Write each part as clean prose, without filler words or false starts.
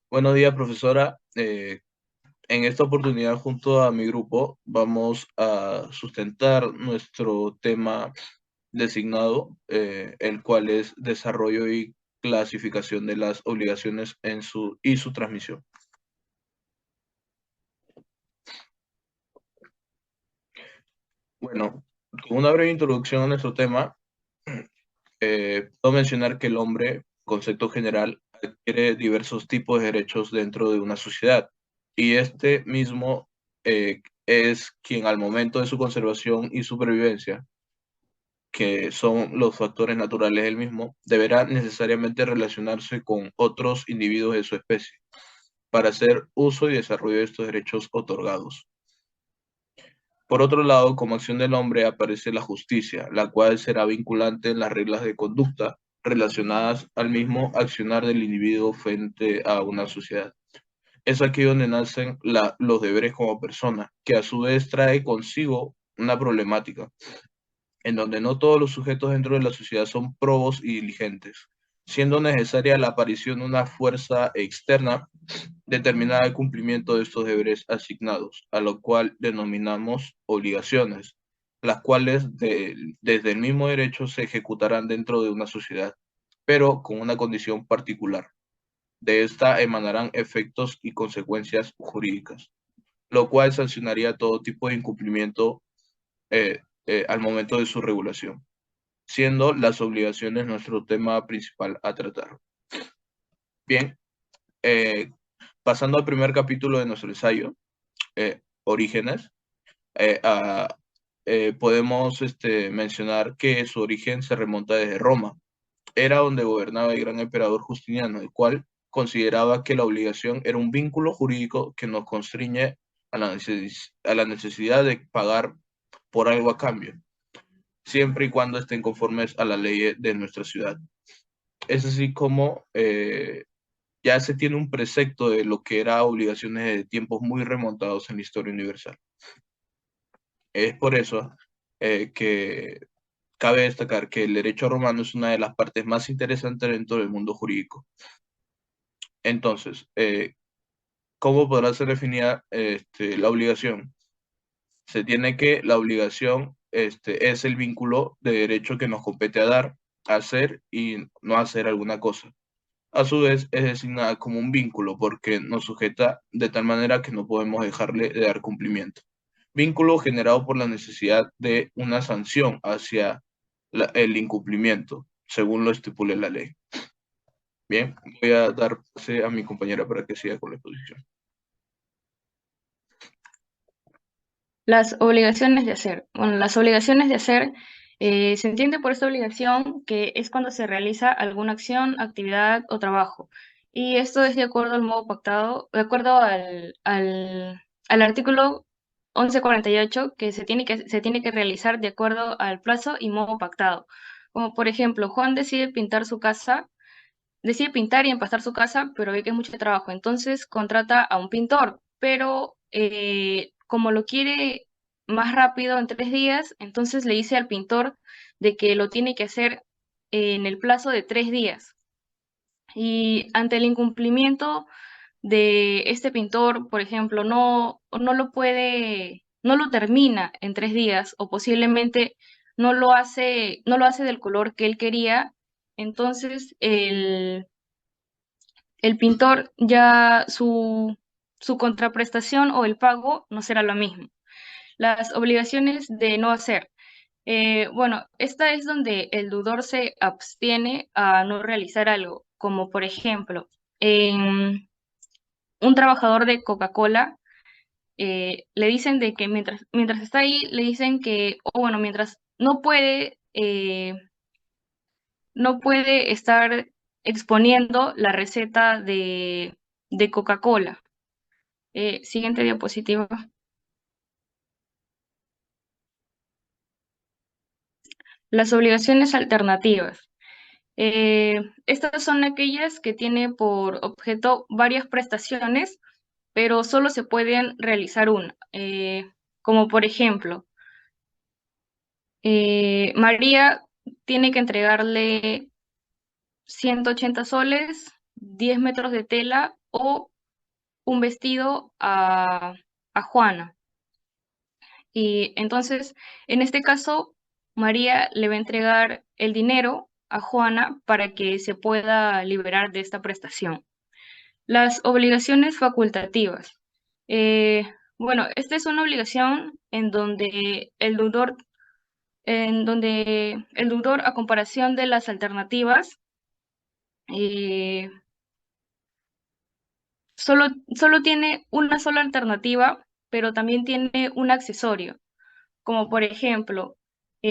Buenos días, profesora. En esta oportunidad, junto a mi grupo, vamos a sustentar nuestro tema designado, el cual es desarrollo y clasificación de las obligaciones y su transmisión. Bueno, con una breve introducción a nuestro tema, puedo mencionar que el hombre, concepto general, adquiere diversos tipos de derechos dentro de una sociedad y este mismo es quien al momento de su conservación y supervivencia, que son los factores naturales del mismo, deberá necesariamente relacionarse con otros individuos de su especie para hacer uso y desarrollo de estos derechos otorgados. Por otro lado, como acción del hombre aparece la justicia, la cual será vinculante en las reglas de conducta relacionadas al mismo accionar del individuo frente a una sociedad. Es aquí donde nacen los deberes como persona, que a su vez trae consigo una problemática, en donde no todos los sujetos dentro de la sociedad son probos y diligentes, siendo necesaria la aparición de una fuerza externa determinada el cumplimiento de estos deberes asignados, a lo cual denominamos obligaciones, las cuales desde el mismo derecho se ejecutarán dentro de una sociedad, pero con una condición particular. De esta emanarán efectos y consecuencias jurídicas, lo cual sancionaría todo tipo de incumplimiento al momento de su regulación, siendo las obligaciones nuestro tema principal a tratar. Bien, pasando al primer capítulo de nuestro ensayo, Orígenes, podemos mencionar que su origen se remonta desde Roma. Era donde gobernaba el gran emperador Justiniano, el cual consideraba que la obligación era un vínculo jurídico que nos constriñe a la necesidad de pagar por algo a cambio, siempre y cuando estén conformes a la ley de nuestra ciudad. Es así como ya se tiene un precepto de lo que era obligaciones de tiempos muy remontados en la historia universal. Es por eso que cabe destacar que el derecho romano es una de las partes más interesantes dentro del mundo jurídico. Entonces, ¿cómo podrá ser definida la obligación? Se tiene que la obligación es el vínculo de derecho que nos compete a dar, a hacer y no hacer alguna cosa. A su vez, es designada como un vínculo porque nos sujeta de tal manera que no podemos dejarle de dar cumplimiento. Vínculo generado por la necesidad de una sanción hacia el incumplimiento, según lo estipule la ley. Bien, voy a dar pase a mi compañera para que siga con la exposición. Las obligaciones de hacer. Bueno, las obligaciones de hacer se entiende por esta obligación que es cuando se realiza alguna acción, actividad o trabajo. Y esto es de acuerdo al modo pactado, de acuerdo al artículo 1148 que se tiene que realizar de acuerdo al plazo y modo pactado. Como por ejemplo, Juan decide pintar y empastar su casa, pero ve que es mucho trabajo. Entonces contrata a un pintor, pero como lo quiere más rápido en 3 días, entonces le dice al pintor de que lo tiene que hacer en el plazo de 3 días. Y ante el incumplimiento de este pintor, por ejemplo, no lo termina en 3 días o posiblemente no lo hace del color que él quería, entonces el pintor ya su contraprestación o el pago no será lo mismo. Las obligaciones de no hacer. Bueno, esta es donde el deudor se abstiene a no realizar algo, como por ejemplo, en un trabajador de Coca-Cola le dicen de que mientras está ahí, le dicen que, o bueno, mientras no puede estar exponiendo la receta de Coca-Cola. Siguiente diapositiva. Las obligaciones alternativas. Estas son aquellas que tienen por objeto varias prestaciones, pero solo se pueden realizar una. Como por ejemplo, María tiene que entregarle 180 soles 10 metros de tela o un vestido a Juana. Y entonces, en este caso, María le va a entregar el dinero a Juana para que se pueda liberar de esta prestación. Las obligaciones facultativas. Eh, bueno, esta es una obligación en donde el deudor, a comparación de las alternativas, eh, solo tiene una sola alternativa, pero también tiene un accesorio, como por ejemplo,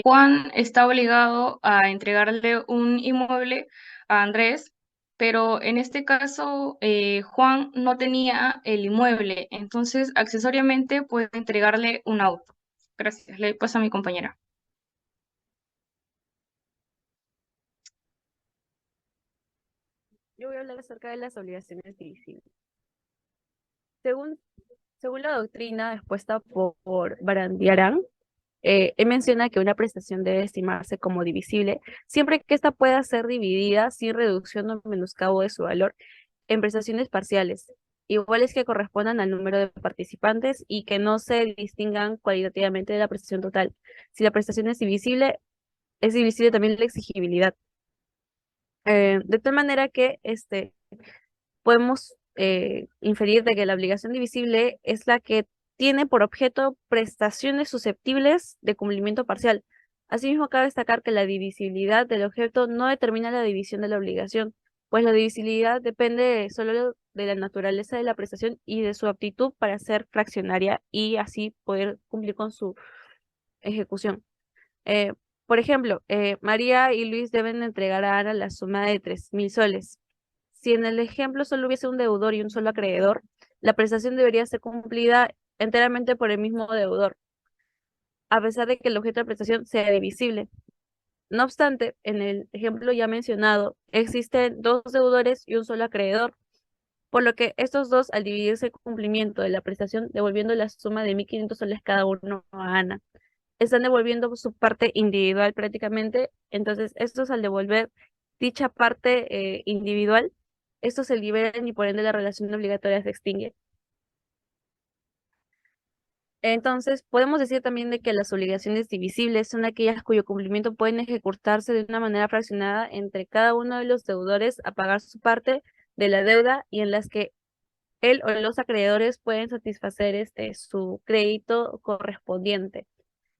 Juan está obligado a entregarle un inmueble a Andrés, pero en este caso Juan no tenía el inmueble, entonces accesoriamente puede entregarle un auto. Gracias, le paso a mi compañera. Yo voy a hablar acerca de las obligaciones divisibles. Según, según la doctrina expuesta por Barandiarán, él menciona que una prestación debe estimarse como divisible siempre que ésta pueda ser dividida sin reducción o menoscabo de su valor en prestaciones parciales, iguales que correspondan al número de participantes y que no se distingan cualitativamente de la prestación total. Si la prestación es divisible también la exigibilidad. De tal manera que podemos inferir de que la obligación divisible es la que tiene por objeto prestaciones susceptibles de cumplimiento parcial. Asimismo, cabe destacar que la divisibilidad del objeto no determina la división de la obligación, pues la divisibilidad depende solo de la naturaleza de la prestación y de su aptitud para ser fraccionaria y así poder cumplir con su ejecución. Eh, por ejemplo, María y Luis deben entregar a Ana la suma de 3.000 soles. Si en el ejemplo solo hubiese un deudor y un solo acreedor, la prestación debería ser cumplida enteramente por el mismo deudor, a pesar de que el objeto de prestación sea divisible. No obstante, en el ejemplo ya mencionado, existen dos deudores y un solo acreedor, por lo que estos dos, al dividirse el cumplimiento de la prestación, devolviendo la suma de 1.500 soles cada uno a Ana, están devolviendo su parte individual prácticamente. Entonces, estos al devolver dicha parte individual, estos se liberan y por ende la relación obligatoria se extingue. Entonces, podemos decir también de que las obligaciones divisibles son aquellas cuyo cumplimiento pueden ejecutarse de una manera fraccionada entre cada uno de los deudores a pagar su parte de la deuda y en las que él o los acreedores pueden satisfacer su crédito correspondiente.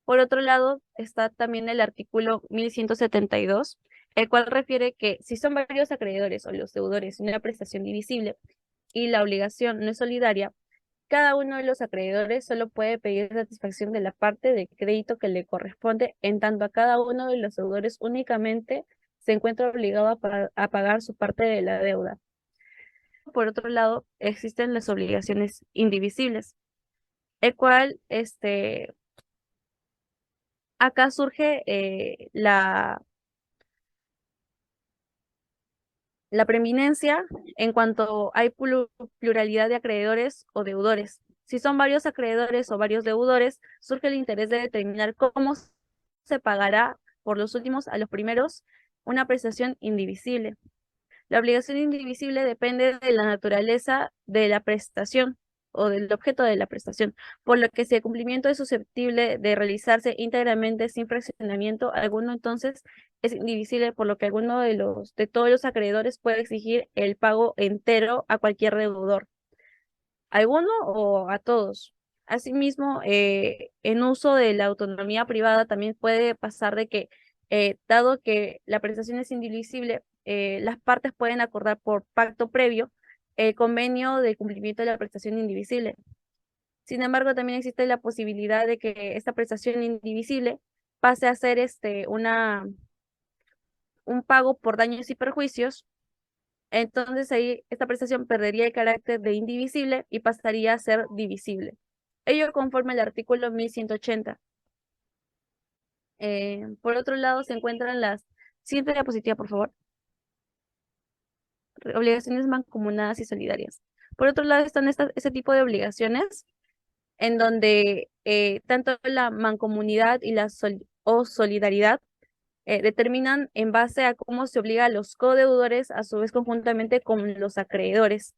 Por otro lado, está también el artículo 1172, el cual refiere que si son varios acreedores o los deudores una prestación divisible y la obligación no es solidaria, cada uno de los acreedores solo puede pedir satisfacción de la parte de crédito que le corresponde, en tanto a cada uno de los deudores únicamente se encuentra obligado a pagar su parte de la deuda. Por otro lado, existen las obligaciones indivisibles, el cual acá surge la preeminencia en cuanto hay pluralidad de acreedores o deudores. Si son varios acreedores o varios deudores, surge el interés de determinar cómo se pagará por los últimos a los primeros una prestación indivisible. La obligación indivisible depende de la naturaleza de la prestación o del objeto de la prestación, por lo que si el cumplimiento es susceptible de realizarse íntegramente sin fraccionamiento alguno, entonces es indivisible, por lo que alguno de todos los acreedores puede exigir el pago entero a cualquier deudor, alguno o a todos. Asimismo, en uso de la autonomía privada también puede pasar de que, dado que la prestación es indivisible, las partes pueden acordar por pacto previo el convenio de cumplimiento de la prestación indivisible. Sin embargo, también existe la posibilidad de que esta prestación indivisible pase a ser un pago por daños y perjuicios. Entonces ahí esta prestación perdería el carácter de indivisible y pasaría a ser divisible. Ello conforme al artículo 1180. Por otro lado, se encuentran las... Siguiente diapositiva, por favor. Obligaciones mancomunadas y solidarias. Por otro lado, están este tipo de obligaciones en donde tanto la mancomunidad y la solidaridad determinan en base a cómo se obliga a los codeudores, a su vez conjuntamente con los acreedores.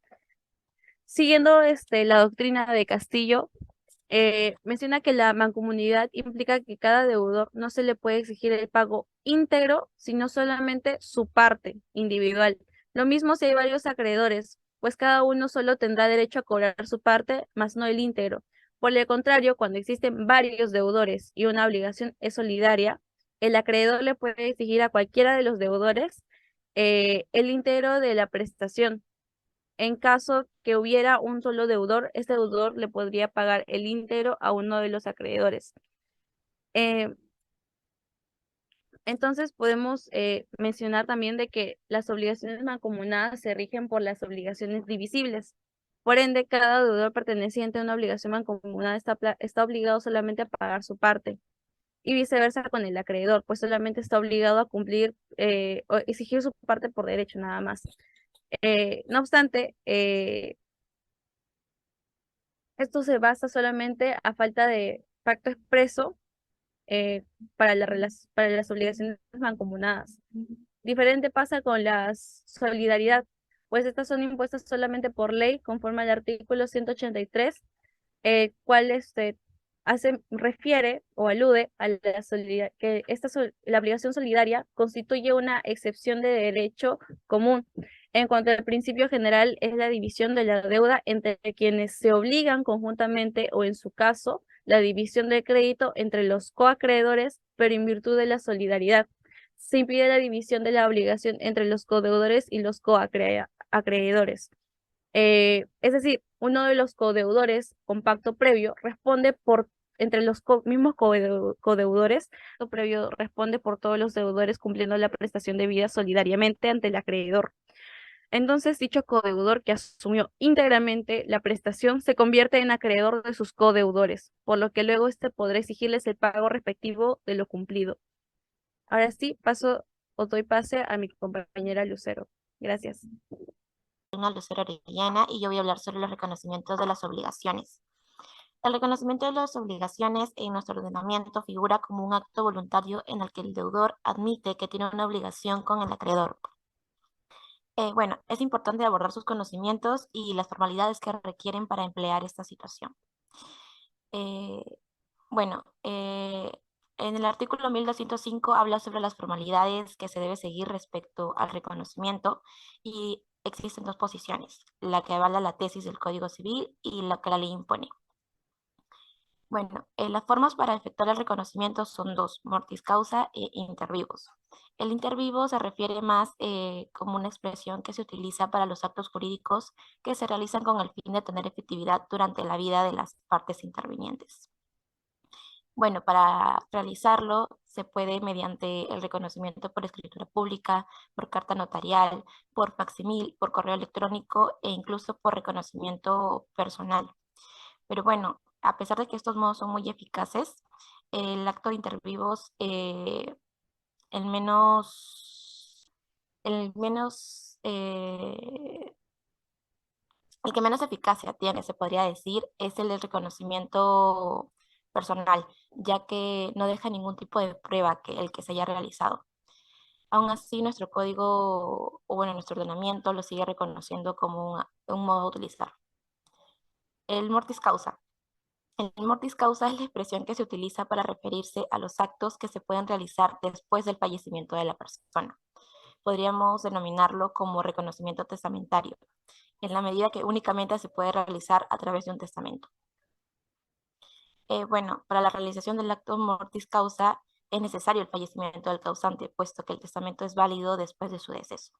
Siguiendo la doctrina de Castillo, menciona que la mancomunidad implica que cada deudor no se le puede exigir el pago íntegro, sino solamente su parte individual. Lo mismo si hay varios acreedores, pues cada uno solo tendrá derecho a cobrar su parte, más no el íntegro. Por el contrario, cuando existen varios deudores y una obligación es solidaria, el acreedor le puede exigir a cualquiera de los deudores el íntegro de la prestación. En caso que hubiera un solo deudor, este deudor le podría pagar el íntegro a uno de los acreedores. Eh, entonces podemos mencionar también de que las obligaciones mancomunadas se rigen por las obligaciones divisibles. Por ende, cada deudor perteneciente a una obligación mancomunada está obligado solamente a pagar su parte. Y viceversa con el acreedor, pues solamente está obligado a cumplir o exigir su parte por derecho nada más. No obstante, esto se basa solamente a falta de pacto expreso para las obligaciones mancomunadas. Diferente pasa con la solidaridad, pues estas son impuestas solamente por ley, conforme al artículo 183, cual refiere o alude a la que la obligación solidaria constituye una excepción de derecho común. En cuanto al principio general, es la división de la deuda entre quienes se obligan conjuntamente o, en su caso, la división del crédito entre los coacreedores, pero en virtud de la solidaridad. Se impide la división de la obligación entre los codeudores y los coacreedores. Es decir, uno de los codeudores con pacto previo responde entre los mismos codeudores, pacto previo responde por todos los deudores cumpliendo la prestación debida solidariamente ante el acreedor. Entonces, dicho codeudor que asumió íntegramente la prestación se convierte en acreedor de sus codeudores, por lo que luego podrá exigirles el pago respectivo de lo cumplido. Ahora sí, doy pase a mi compañera Lucero. Gracias. Lucero Orellana, y yo voy a hablar sobre los reconocimientos de las obligaciones. El reconocimiento de las obligaciones en nuestro ordenamiento figura como un acto voluntario en el que el deudor admite que tiene una obligación con el acreedor. Bueno, es importante abordar sus conocimientos y las formalidades que requieren para emplear esta situación. Bueno, en el artículo 1205 habla sobre las formalidades que se debe seguir respecto al reconocimiento y existen dos posiciones, la que avala la tesis del Código Civil y la que la ley impone. Bueno, las formas para efectuar el reconocimiento son dos, mortis causa e inter vivos. El inter vivo se refiere más como una expresión que se utiliza para los actos jurídicos que se realizan con el fin de tener efectividad durante la vida de las partes intervinientes. Bueno, para realizarlo se puede mediante el reconocimiento por escritura pública, por carta notarial, por facsimil, por correo electrónico e incluso por reconocimiento personal. Pero bueno, a pesar de que estos modos son muy eficaces, el acto de inter vivos, el que menos eficacia tiene, se podría decir, es el del reconocimiento personal, ya que no deja ningún tipo de prueba que el que se haya realizado. Aún así, nuestro código, o bueno, nuestro ordenamiento lo sigue reconociendo como un modo de utilizar. El mortis causa. El mortis causa es la expresión que se utiliza para referirse a los actos que se pueden realizar después del fallecimiento de la persona. Podríamos denominarlo como reconocimiento testamentario, en la medida que únicamente se puede realizar a través de un testamento. Bueno, para la realización del acto mortis causa es necesario el fallecimiento del causante, puesto que el testamento es válido después de su deceso.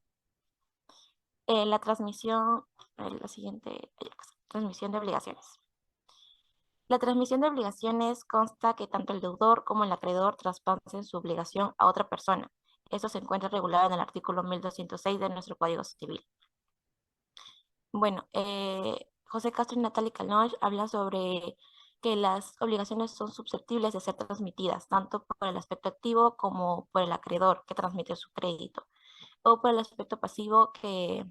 La transmisión de obligaciones. La transmisión de obligaciones consta que tanto el deudor como el acreedor traspasen su obligación a otra persona. Eso se encuentra regulado en el artículo 1206 de nuestro Código Civil. Bueno, José Castro y Natalie Calnoche hablan sobre que las obligaciones son susceptibles de ser transmitidas, tanto por el aspecto activo como por el acreedor que transmite su crédito, o por el aspecto pasivo que,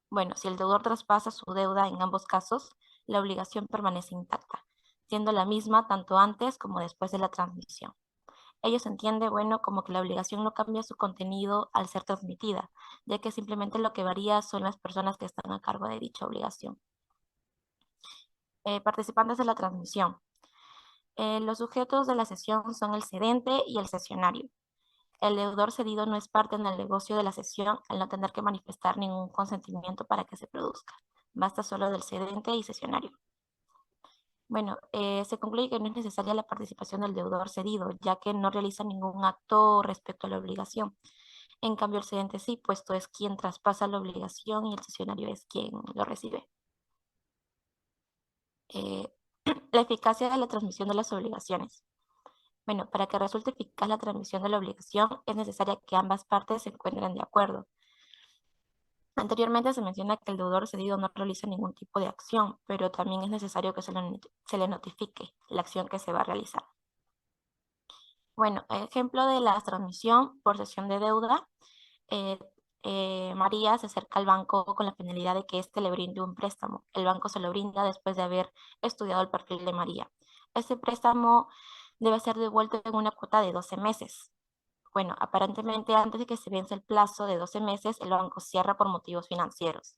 bueno, si el deudor traspasa su deuda en ambos casos, la obligación permanece intacta, siendo la misma tanto antes como después de la transmisión. Ello se entiende, bueno, como que la obligación no cambia su contenido al ser transmitida, ya que simplemente lo que varía son las personas que están a cargo de dicha obligación. Participantes de la transmisión. Los sujetos de la sesión son el cedente y el cesionario. El deudor cedido no es parte en el negocio de la cesión al no tener que manifestar ningún consentimiento para que se produzca. Basta solo del cedente y cesionario. Bueno, se concluye que no es necesaria la participación del deudor cedido, ya que no realiza ningún acto respecto a la obligación. En cambio, el cedente sí, puesto es quien traspasa la obligación y el cesionario es quien lo recibe. Eh, la eficacia de la transmisión de las obligaciones. Bueno, para que resulte eficaz la transmisión de la obligación, es necesaria que ambas partes se encuentren de acuerdo. Anteriormente se menciona que el deudor cedido no realiza ningún tipo de acción, pero también es necesario que se le notifique la acción que se va a realizar. Bueno, ejemplo de la transmisión por cesión de deuda. eh, María se acerca al banco con la finalidad de que éste le brinde un préstamo. El banco se lo brinda después de haber estudiado el perfil de María. Este préstamo debe ser devuelto en una cuota de 12 meses. Bueno, aparentemente antes de que se vence el plazo de 12 meses, el banco cierra por motivos financieros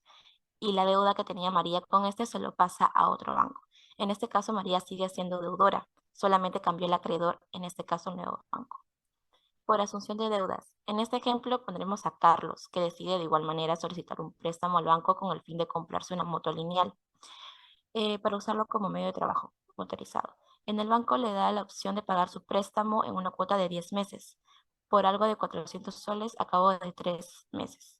y la deuda que tenía María con este se lo pasa a otro banco. En este caso, María sigue siendo deudora, solamente cambió el acreedor, en este caso un nuevo banco. Por asunción de deudas. En este ejemplo pondremos a Carlos, que decide de igual manera solicitar un préstamo al banco con el fin de comprarse una moto lineal para usarlo como medio de trabajo motorizado. En el banco le da la opción de pagar su préstamo en una cuota de 10 meses, por algo de 400 soles a cabo de 3 meses.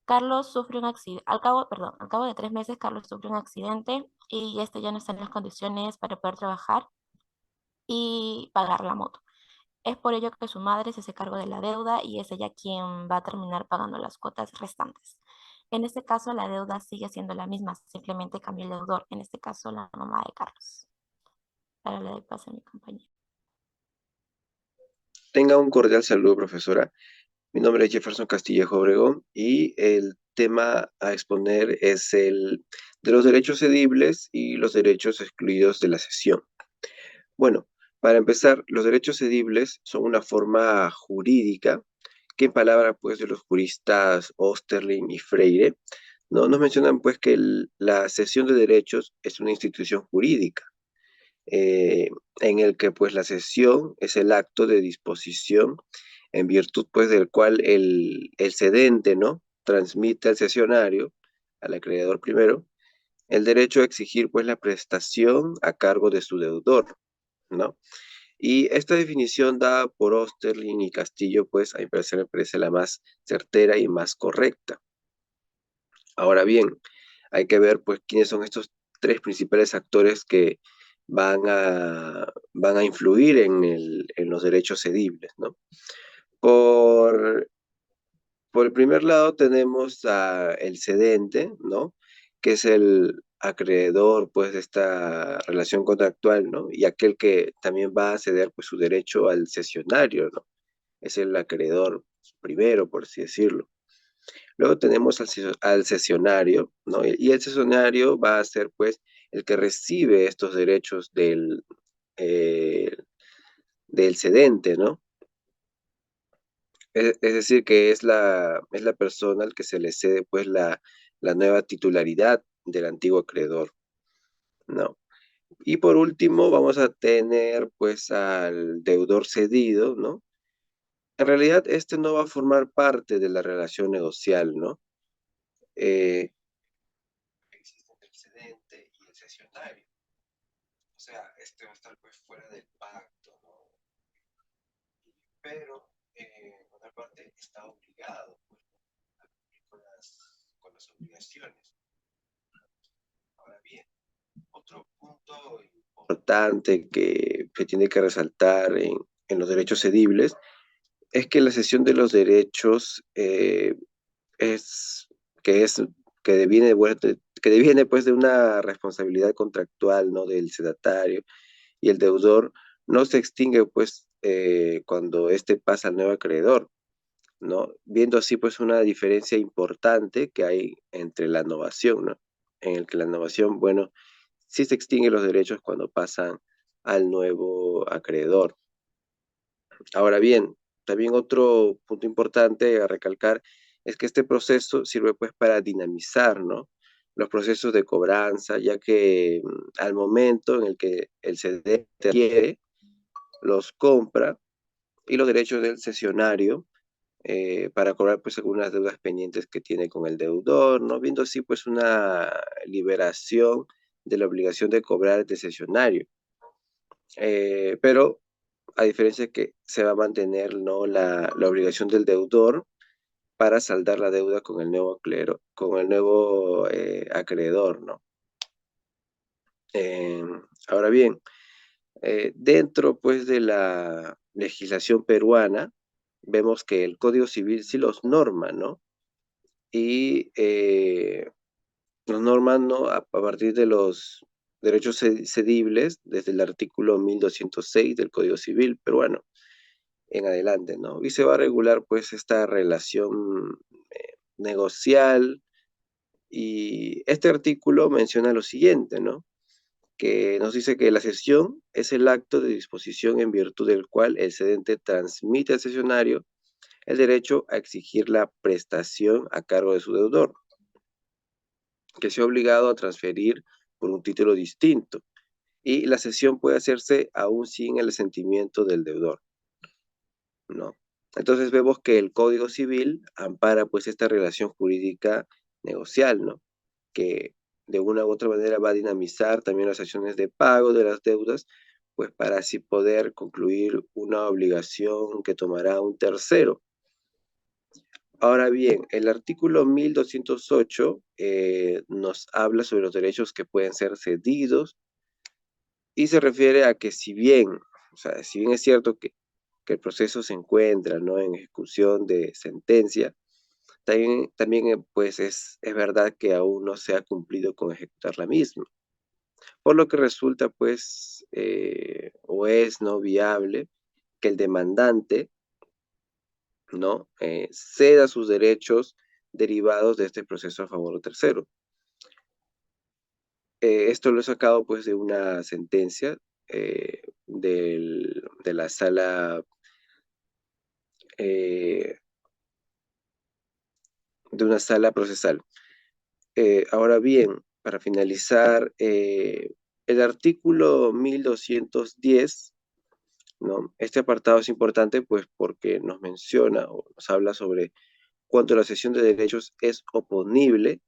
Carlos sufre un accidente, al cabo de 3 meses Carlos sufre un accidente y este ya no está en las condiciones para poder trabajar y pagar la moto. Es por ello que su madre se hace cargo de la deuda y es ella quien va a terminar pagando las cuotas restantes. En este caso, la deuda sigue siendo la misma, simplemente cambió el deudor, en este caso la mamá de Carlos. Ahora le doy paso a mi compañero. Tenga un cordial saludo, profesora. Mi nombre es Jefferson Castillejo Obregón y el tema a exponer es el de los derechos cedibles y los derechos excluidos de la cesión. Bueno, para empezar, los derechos cedibles son una forma jurídica que en palabras pues de los juristas Osterlin y Freire, ¿no? Nos mencionan pues que la cesión de derechos es una institución jurídica eh, en el que pues la cesión es el acto de disposición en virtud pues del cual el cedente, ¿no? Transmite al cesionario, al acreedor primero, el derecho a exigir pues la prestación a cargo de su deudor, ¿no? Y esta definición dada por Osterlin y Castillo, pues a mi parecer me parece la más certera y más correcta. Ahora bien, hay que ver pues quiénes son estos tres principales actores que van a influir en los derechos cedibles, ¿no? Por, por el primer lado tenemos el cedente, ¿no? Que es el acreedor pues de esta relación contractual, ¿no? Y aquel que también va a ceder pues su derecho al cesionario, ¿no? Es el acreedor primero, por así decirlo. Luego tenemos al cesionario, ¿no? Y el cesionario va a ser, pues, el que recibe estos derechos eh, del cedente, ¿no? Es decir, que es la persona al que se le cede, pues, la nueva titularidad del antiguo acreedor, ¿no? Y por último, vamos a tener, pues, al deudor cedido, ¿no? En realidad, este no va a formar parte de la relación negocial, ¿no? Eh, existe el excedente y el cesionario. O sea, este va a estar pues fuera del pacto, ¿no? Pero, por otra parte, está obligado pues, a cumplir con las obligaciones. Ahora bien, otro punto importante que se tiene que resaltar en los derechos cedibles es que la cesión de los derechos es que es que deviene, bueno, que deviene pues de una responsabilidad contractual, ¿no? Del sedatario y el deudor no se extingue pues cuando éste pasa al nuevo acreedor, ¿no? Viendo así pues una diferencia importante que hay entre la innovación, ¿no? En el que la innovación, bueno, sí se extinguen los derechos cuando pasan al nuevo acreedor. Ahora bien, también otro punto importante a recalcar es que este proceso sirve pues para dinamizar, ¿no? Los procesos de cobranza, ya que al momento en el que el cedente adquiere, los compra y los derechos del cesionario para cobrar pues algunas deudas pendientes que tiene con el deudor, ¿no? Viendo así pues una liberación de la obligación de cobrar de cesionario. Pero a diferencia que se va a mantener, ¿no? la obligación del deudor para saldar la deuda con el nuevo con el nuevo acreedor, ¿no? Ahora bien, dentro pues de la legislación peruana, vemos que el Código Civil sí los norma, ¿no? Y nos norman, ¿no? A partir de los derechos cedibles, desde el artículo 1206 del Código Civil peruano en adelante, ¿no? Y se va a regular, pues, esta relación negocial. Y este artículo menciona lo siguiente, ¿no? Que nos dice que la cesión es el acto de disposición en virtud del cual el cedente transmite al cesionario el derecho a exigir la prestación a cargo de su deudor, que sea obligado a transferir por un título distinto. Y la cesión puede hacerse aún sin el asentimiento del deudor, ¿no? Entonces vemos que el Código Civil ampara pues esta relación jurídica negocial, ¿no? Que de una u otra manera va a dinamizar también las acciones de pago de las deudas, pues para así poder concluir una obligación que tomará un tercero. Ahora bien, el artículo 1208 nos habla sobre los derechos que pueden ser cedidos y se refiere a que si bien, o sea, si bien es cierto que el proceso se encuentra, ¿no? En ejecución de sentencia, también pues es verdad que aún no se ha cumplido con ejecutar la misma, por lo que resulta pues o es no viable que el demandante, ¿no? Ceda sus derechos derivados de este proceso a favor de tercero. Esto lo he sacado pues de una sentencia de la sala eh, de una sala procesal. Ahora bien, para finalizar, el artículo 1210, ¿no? Este apartado es importante pues porque nos menciona o nos habla sobre cuando la cesión de derechos es oponible,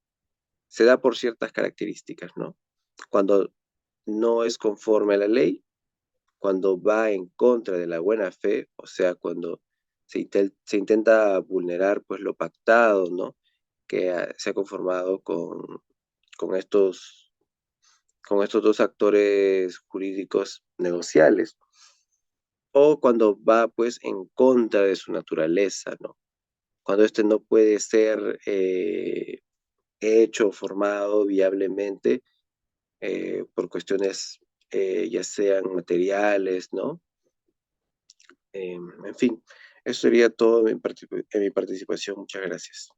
se da por ciertas características, ¿no? Cuando no es conforme a la ley, cuando va en contra de la buena fe, o sea, cuando se intenta vulnerar pues lo pactado, ¿no? Que se ha conformado con estos, con estos dos actores jurídicos negociales, o cuando va pues en contra de su naturaleza, ¿no? Cuando este no puede ser hecho, formado viablemente por cuestiones ya sean materiales, ¿no? En fin, eso sería todo en mi participación. Muchas gracias.